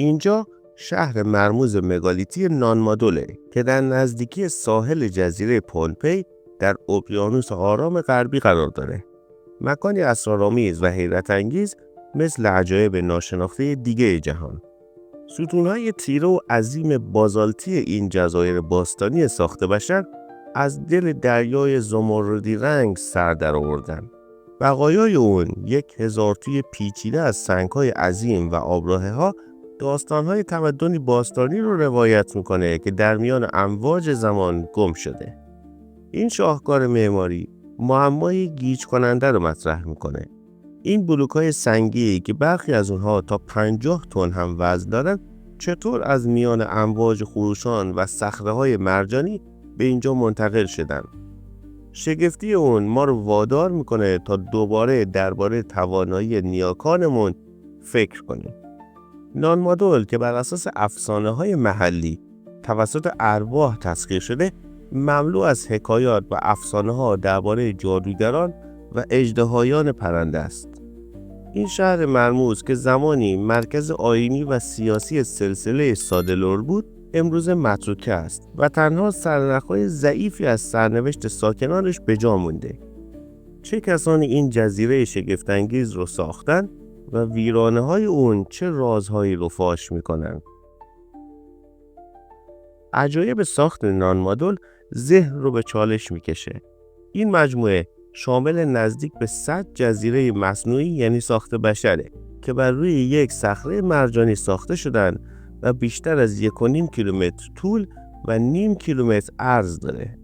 اینجا شهر مرموز مگالیتی نانمادوله که در نزدیکی ساحل جزیره پومپئی در اقیانوس آرام غربی قرار داره. مکانی اسرارآمیز و حیرت انگیز مثل عجایب ناشناخته دیگه جهان. ستونهای تیره و عظیم بازالتی این جزایر باستانی ساخت بشر از دل دریای زمردی رنگ سر در آوردن. بقایای اون 1000 توی پیچیده از سنگ‌های عظیم و آبراهه‌ها داستان‌های تمدنی باستانی رو روایت میکنه که در میان امواج زمان گم شده. این شاهکار معماری معمای گیج کننده رو مطرح میکنه. این بلوک‌های سنگی که برخی از اونها تا 50 تن هم وزن دارن چطور از میان امواج خروشان و صخره‌های مرجانی به اینجا منتقل شدن؟ شگفتی اون ما رو وادار میکنه تا دوباره درباره توانایی نیاکانمون فکر کنیم. نانمادول که بر اساس افسانه‌های محلی توسط ارواح تسخیر شده، مملو از حکایات و افسانه‌ها درباره جادوگران و اژدهایان پرنده است. این شهر مرموز که زمانی مرکز آیینی و سیاسی سلسله سادلور بود، امروز متروکه است و تنها سرنخ‌های ضعیفی از سرنوشت ساکنانش به جا مونده. چه کسانی این جزیره شگفت‌انگیز رو ساختن و ویرانه‌های اون چه رازهایی رو فاش می‌کنن؟ عجایب ساخت نانمادول ذهن رو به چالش می‌کشه. این مجموعه شامل نزدیک به 100 جزیره مصنوعی یعنی ساخت بشره که بر روی یک صخره مرجانی ساخته شدن و بیشتر از 1.5 کیلومتر طول و نیم کیلومتر عرض داره.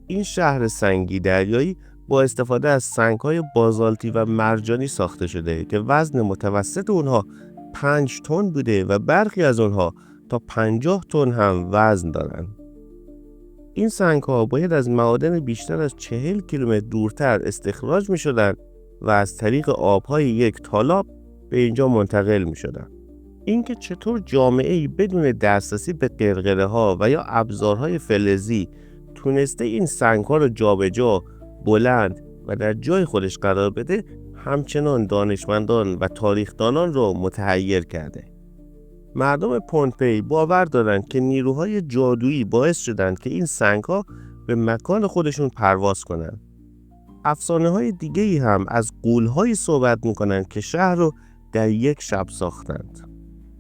این شهر سنگی دریایی با استفاده از سنگ‌های بازالتی و مرجانی ساخته شده که وزن متوسط اونها 5 تن بوده و برخی از اونها تا 50 تن هم وزن دارن. این سنگ‌ها باید از معادن بیشتر از 40 کیلومتر دورتر استخراج می‌شدن و از طریق آب‌های یک تالاب به اینجا منتقل می‌شدن. اینکه چطور جامعه‌ای بدون دسترسی به قرقره‌ها و یا ابزارهای فلزی تونسته این سنگ‌ها رو جابجا، بلند و در جای خودش قرار بده، همچنان دانشمندان و تاریخدانان رو متحیر کرده. مردم پومپئی باور دارند که نیروهای جادویی باعث شدند که این سنگ‌ها به مکان خودشون پرواز کنند. افسانه‌های دیگه‌ای هم از غول‌هایی صحبت می‌کنند که شهر رو در یک شب ساختند.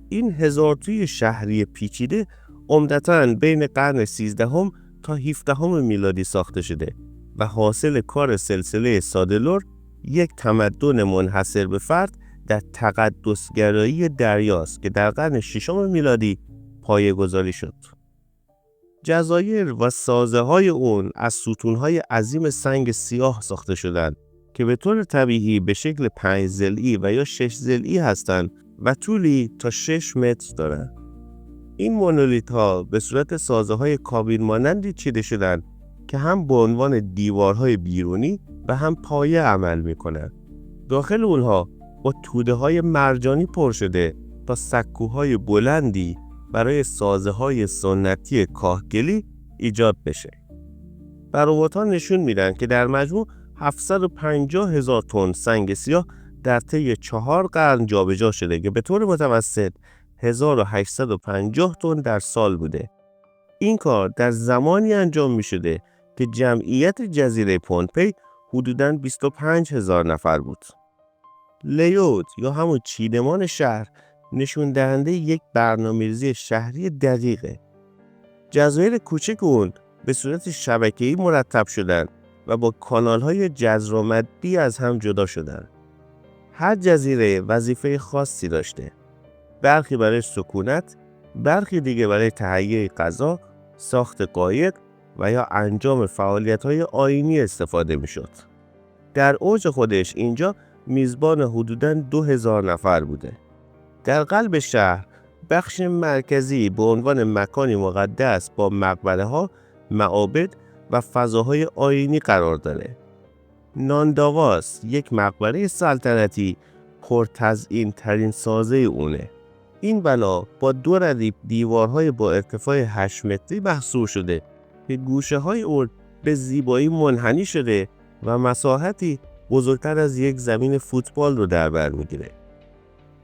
این 1000 توی شهری پیچیده عمدتاً بین قرن 13 تا 17 میلادی ساخته شده و حاصل کار سلسله سادلور، یک تمدن منحصر به فرد در تقدسگرایی دریاست که در قرن 6 میلادی پایه‌گذاری شد. جزایر و سازه‌های اون از ستون‌های عظیم سنگ سیاه ساخته شدند که به طور طبیعی به شکل 5 ضلعی و یا 6 ضلعی هستند و طولی تا 6 متر دارند. این مونولیت‌ها به صورت سازه‌های کابین مانندی چیده شدند که هم به عنوان دیوارهای بیرونی و هم پایه عمل می‌کنند. داخل اونها با توده‌های مرجانی پر شده تا سکوهای بلندی برای سازه‌های سنتی کاهگلی ایجاد بشه. برآوردها نشون میدن که در مجموع 750,000 تن سنگ سیاه در طی 4 قرن جابجا شده که به طور متوسط 1850 تن در سال بوده. این کار در زمانی انجام می شده که جمعیت جزیره پومپئی حدوداً 25,000 نفر بود. لیوت یا همون چیدمان شهر نشون دهنده یک برنامه‌ریزی شهری دقیقه. جزایر کوچک اون به صورت شبکه‌ای مرتب شدن و با کانال‌های جزر و مدی از هم جدا شدن. هر جزیره وظیفه خاصی داشته. برخی برای سکونت، برخی دیگه برای تهیه غذا، ساخت قایق و یا انجام فعالیت‌های آیینی استفاده می‌شد. در اوج خودش اینجا میزبان حدوداً 2000 نفر بوده. در قلب شهر بخش مرکزی به عنوان مکانی مقدس با مقبره‌ها، معابد و فضاهای آیینی قرار داره. نانداواس یک مقبره سلطنتی پرتزئین ترین سازه اونه. این بنا با 2 ردیف دیوارهای با ارتفاع 8 متری محصور شده که گوشه‌های اون به زیبایی منحنی شده و مساحتی بزرگتر از یک زمین فوتبال رو در بر میگیره.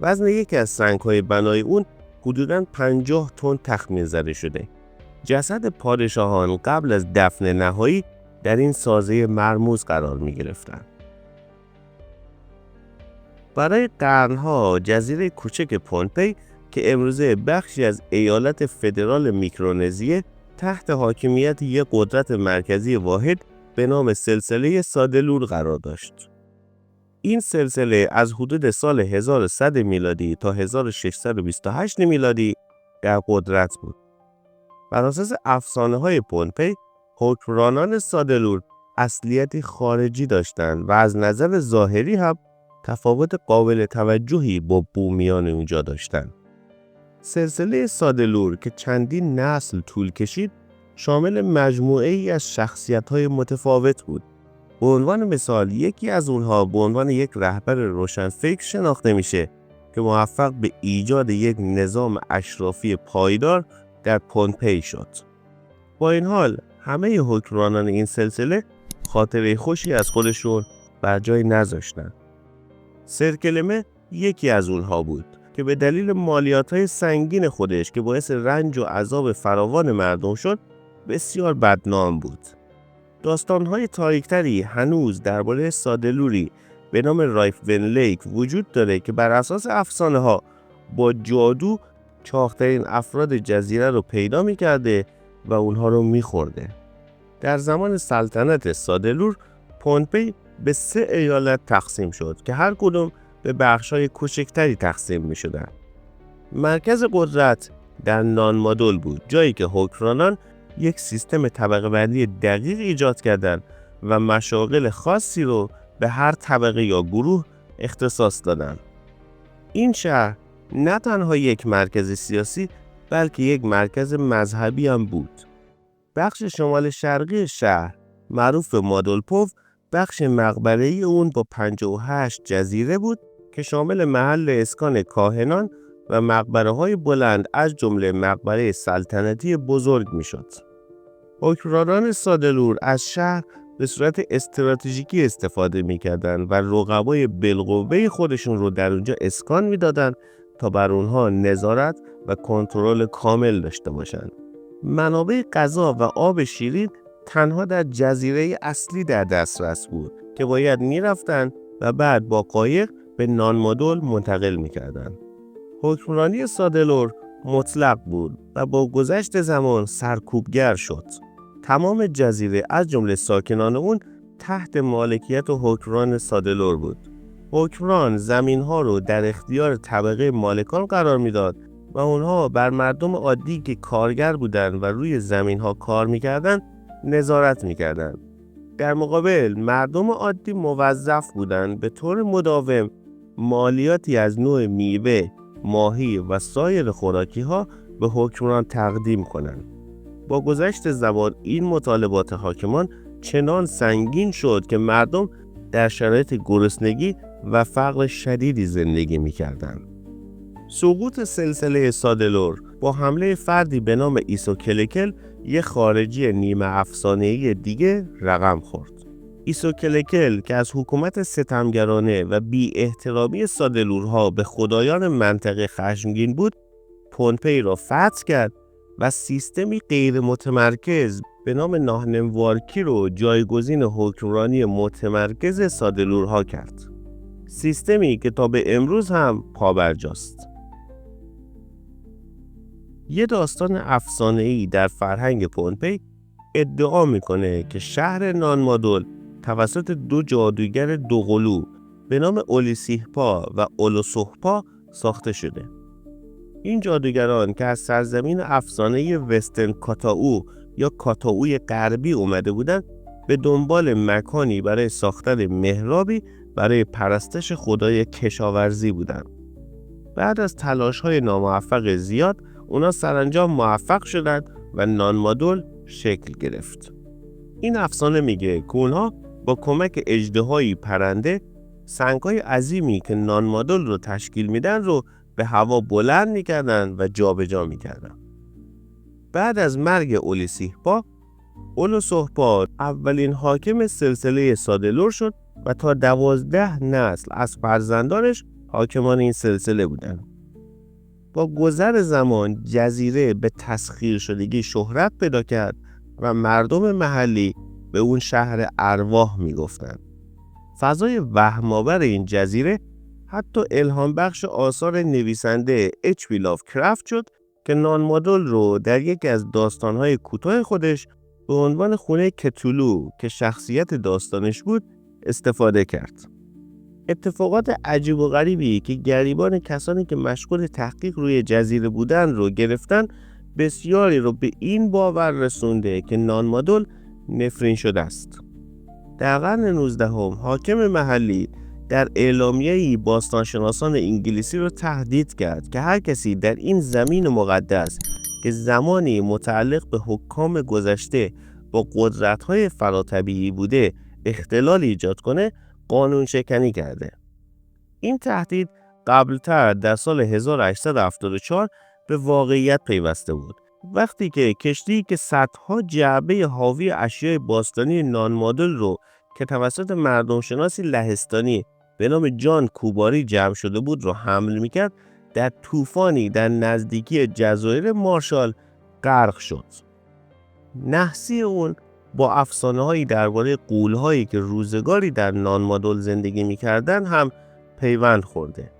وزن یکی از سنگ‌های بنای اون حدوداً 50 تن تخمین زده شده. جسد پادشاهان قبل از دفن نهایی در این سازه مرموز قرار می گرفتند. برای قرنها جزیره کوچک پومپئی که امروزه بخشی از ایالت فدرال میکرونزیه تحت حاکمیت یک قدرت مرکزی واحد به نام سلسله سادلور قرار داشت. این سلسله از حدود سال 1100 میلادی تا 1628 میلادی در قدرت بود. بر اساس افسانه‌های پومپئی، حکمرانان سادلور اصلیتی خارجی داشتند و از نظر ظاهری هم تفاوت قابل توجهی با بومیان اونجا داشتند. سلسله سادلور که چندین نسل طول کشید، شامل مجموعه ای از شخصیت‌های متفاوت بود. به عنوان مثال یکی از اونها به عنوان یک رهبر روشنفکر شناخته میشه که موفق به ایجاد یک نظام اشرافی پایدار در پومپئی شد. با این حال همه حکمرانان این سلسله خاطره خوشی از خودشون بر جای نذاشتن. سرکلمه یکی از اونها بود که به دلیل مالیات‌های سنگین خودش که باعث رنج و عذاب فراوان مردم شد بسیار بدنام بود. داستان‌های تاریک‌تری هنوز درباره سادلوری به نام رایف ون لیک وجود داره که بر اساس افسانه‌ها با جادو چاق‌ترین افراد جزیره رو پیدا می‌کرده و اونها رو می‌خورده. در زمان سلطنت سادلور، پومپئی به 3 ایالت تقسیم شد که هر کدوم به بخش‌های کوچکتری تقسیم می‌شدن. مرکز قدرت در نانمادول بود، جایی که حکمرانان یک سیستم طبقه بندی دقیق ایجاد کردند و مشاغل خاصی رو به هر طبقه یا گروه اختصاص دادند. این شهر نه تنها یک مرکز سیاسی بلکه یک مرکز مذهبی هم بود. بخش شمال شرقی شهر معروف به مادولپوو بخش مقبره‌ای اون با 58 جزیره بود که شامل محل اسکان کاهنان و مقبره‌های بلند از جمله مقبره سلطنتی بزرگ میشد. حکمرانان سادلور از شهر به صورت استراتژیکی استفاده میکردند و رقبای بالقوه خودشون رو در اونجا اسکان میدادند تا بر اونها نظارت و کنترل کامل داشته باشند. منابع غذا و آب شیرین تنها در جزیره اصلی در دسترس بود که باید میرفتن و بعد با قایق به نانمادول منتقل میکردن. حکمرانی سادلور مطلق بود و با گذشت زمان سرکوبگر شد. تمام جزیره از جمله ساکنان اون تحت مالکیت و حکمران سادلور بود. حکمران زمین‌ها رو در اختیار طبقه مالکان قرار میداد و اونها بر مردم عادی که کارگر بودن و روی زمین‌ها کار میکردن نظارت میکردن. در مقابل مردم عادی موظف بودند به طور مداوم مالیاتی از نوع میوه، ماهی و سایر خوراکی‌ها به حکمران تقدیم کنند. با گذشت زمان این مطالبات حاکمان چنان سنگین شد که مردم در شرایط گرسنگی و فقر شدیدی زندگی می‌کردند. سقوط سلسله سادلور با حمله فردی به نام ایسوکلکل، یک خارجی نیمه افسانه‌ای دیگه رقم خورد. ایسوکلکل که از حکومت ستمگرانه و بی احترامی سادلورها به خدایان منطقه خشمگین بود، پومپئی را فتح کرد و سیستمی غیر متمرکز به نام ناهنموارکی رو جایگزین حکمرانی متمرکز سادلورها کرد. سیستمی که تا به امروز هم پابرجاست. یه داستان افسانه‌ای در فرهنگ پومپئی ادعا میکنه که شهر نانمادول توسط 2 جادوگر دوقلو به نام اولیسیهپا و اولوسوهپا ساخته شده. این جادوگران که از سرزمین افسانه وسترن کاتاو یا کاتاوی غربی اومده بودند، به دنبال مکانی برای ساختن محرابی برای پرستش خدای کشاورزی بودند. بعد از تلاش‌های ناموفق زیاد، اونا سرانجام موفق شدند و نانمادول شکل گرفت. این افسانه میگه که اونها با کمک اژدهایی پرنده سنگ‌های عظیمی که نانمادول رو تشکیل میدن رو به هوا بلند میکردن و جابجا میکردن. بعد از مرگ اولیسیهپا، اولوسوهپا اولین حاکم سلسله سادلور شد و تا 12 نسل از فرزندانش حاکمان این سلسله بودند. با گذر زمان جزیره به تسخیر شدگی شهرت پیدا کرد و مردم محلی به اون شهر ارواح میگفتن. فضای وهم‌آور این جزیره حتی الهام بخش آثار نویسنده اچ.پی. لافکرافت شد که نانمادول رو در یکی از داستان‌های کوتاه خودش به عنوان خونه کتولو که شخصیت داستانش بود استفاده کرد. اتفاقات عجیب و غریبی که گریبان کسانی که مشغول تحقیق روی جزیره بودن رو گرفتن بسیاری رو به این باور رسونده که نانمادول نفرین شده است. در قرن 19 حاکم محلی در اعلامیه‌ای باستانشناسان انگلیسی را تهدید کرد که هر کسی در این زمین مقدس که زمانی متعلق به حکام گذشته با قدرت‌های فراتبیعی بوده اختلال ایجاد کنه قانون شکنی کرده. این تهدید قبلتر در سال 1874 به واقعیت پیوسته بود. وقتی که کشتی که صدها جعبه حاوی اشیاء باستانی نانمادول رو که توسط مردم شناسی لهستانی به نام جان کوباری جمع شده بود رو حمل میکرد در طوفانی در نزدیکی جزایر مارشال غرق شد. نحسی اون با افسانه‌هایی درباره غول‌هایی که روزگاری در نانمادول زندگی می‌کردند هم پیوند خورده.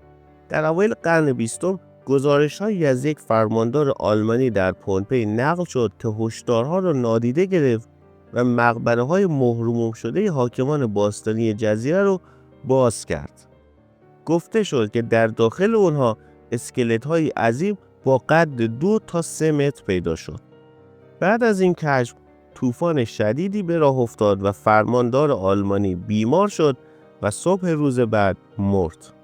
در اوایل قرن 20 گزارش‌هایی از یک فرماندار آلمانی در پومپئی نقل شد که هشدارها را نادیده گرفت و مقبره‌های مهرموم شده حاکمان باستانی جزیره را باز کرد. گفته شد که در داخل اونها اسکلت‌های عظیم با قد 2 تا 3 متر پیدا شد. بعد از این کشف طوفان شدیدی به راه افتاد و فرماندار آلمانی بیمار شد و صبح روز بعد مرد.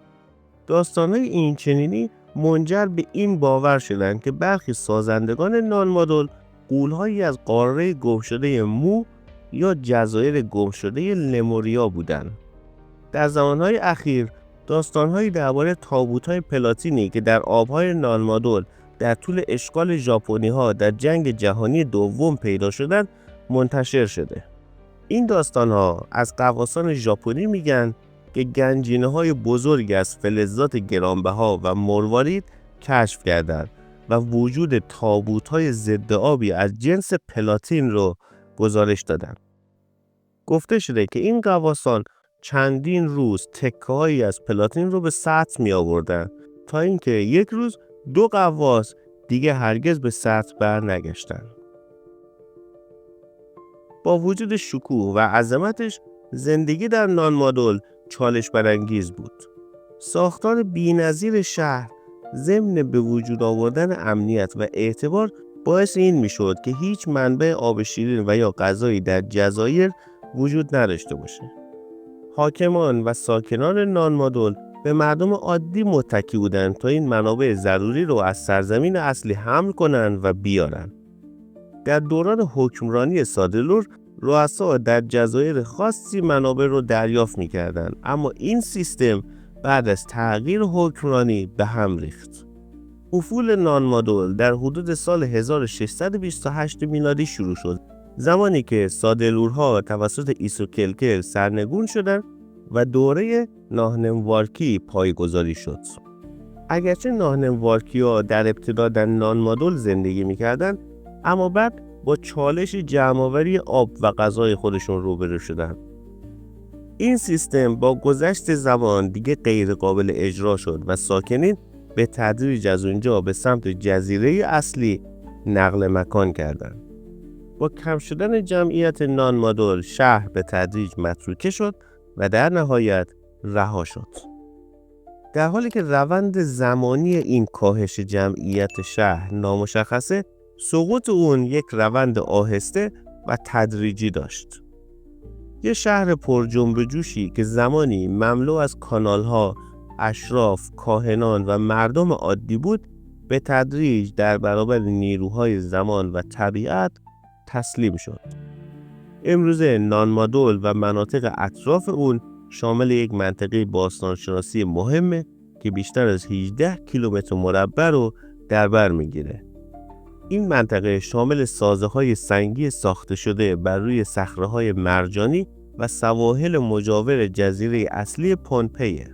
داستان‌های این چنینی منجر به این باور شدند که برخی سازندگان نانمادول غول‌هایی از قاره گمشده مو یا جزایر گمشده لموریا بودند. در زمانهای اخیر داستان‌هایی درباره تابوت‌های پلاتینی که در آب‌های نانمادول در طول اشغال ژاپنی‌ها در جنگ جهانی دوم پیدا شدند منتشر شده. این داستان‌ها از غواصان ژاپنی میگن که گنجینه‌های بزرگی از فلزات گرانبها و مروارید کشف کردند و وجود تابوت‌های ضد آبی از جنس پلاتین رو گزارش دادند. گفته شده که این غواصان چندین روز تکه‌هایی از پلاتین رو به سطح می‌آوردند تا اینکه یک روز 2 غواص دیگه هرگز به سطح برنگشتند. با وجود شکوه و عظمتش زندگی در نانمادول چالش برانگیز بود. ساختار بی‌نظیر شهر ضمن به وجود آوردن امنیت و اعتبار باعث این میشد که هیچ منبع آب شیرین و یا غذایی در جزایر وجود نداشته باشه. حاکمان و ساکنان نانمادول به مردم عادی متکی بودند تا این منابع ضروری رو از سرزمین اصلی حمل کنند و بیارن. در دوران حکمرانی سادلور رؤسا در جزایر خاصی منابع رو دریافت می‌کردند، اما این سیستم بعد از تغییر حکمرانی به هم ریخت. افول نانمادول در حدود سال 1628 میلادی شروع شد، زمانی که سادلورها توسط ایسوکلکل سرنگون شدند و دوره ناهنموارکی پایه‌گذاری شد. اگرچه ناهنموارکی‌ها در ابتدا در نانمادول زندگی می‌کردند، اما بعد با چالش جمع‌آوری آب و غذای خودشون روبرو شدند. این سیستم با گذشت زمان دیگه غیر قابل اجرا شد و ساکنین به تدریج از اونجا به سمت جزیره اصلی نقل مکان کردند. با کم شدن جمعیت نانمادول شهر به تدریج متروکه شد و در نهایت رها شد. در حالی که روند زمانی این کاهش جمعیت شهر نامشخصه، سقوط اون یک روند آهسته و تدریجی داشت. یه شهر پر جنب و جوشی که زمانی مملو از کانال‌ها، اشراف، کاهنان و مردم عادی بود، به تدریج در برابر نیروهای زمان و طبیعت تسلیم شد. امروزه نانمادول و مناطق اطراف اون شامل یک منطقه باستانشناسی مهمه که بیشتر از 18 کیلومتر مربع رو در بر میگیره. این منطقه شامل سازه‌های سنگی ساخته شده بر روی صخره‌های مرجانی و سواحل مجاور جزیره اصلی پومپئی.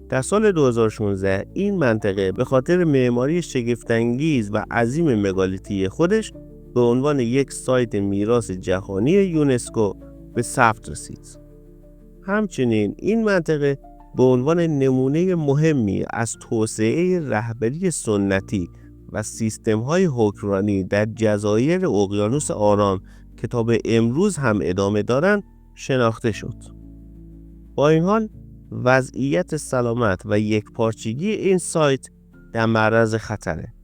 در سال 2016 این منطقه به خاطر معماری شگفت‌انگیز و عظیم مگالیتی خودش به عنوان یک سایت میراث جهانی یونسکو به ثبت رسید. همچنین این منطقه به عنوان نمونه مهمی از توسعه رهبری سنتی و سیستم‌های حکمرانی در جزایر اقیانوس آرام که تا به امروز هم ادامه دارند شناخته شد. با این حال وضعیت سلامت و یکپارچگی این سایت در معرض خطره.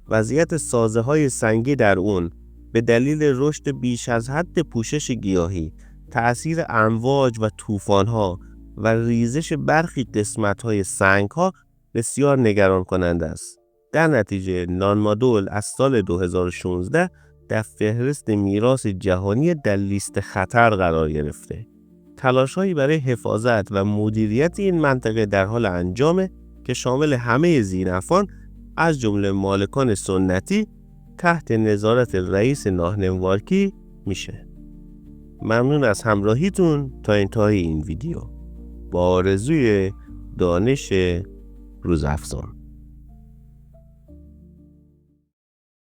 وضعیت سازه‌های سنگی در اون به دلیل رشد بیش از حد پوشش گیاهی، تأثیر امواج و طوفان‌ها و ریزش برخی قسمت‌های سنگ‌ها بسیار نگران کننده است. در نتیجه نانمادول از سال 2016 در فهرست میراث جهانی در لیست خطر قرار گرفته. تلاش‌هایی برای حفاظت و مدیریت این منطقه در حال انجامه که شامل همه زیرفان از جمله مالکان سنتی تحت نظارت رئیس ناهنوارکی میشه. ممنون از همراهیتون تا انتهای این ویدیو. با آرزوی دانش روزافزون.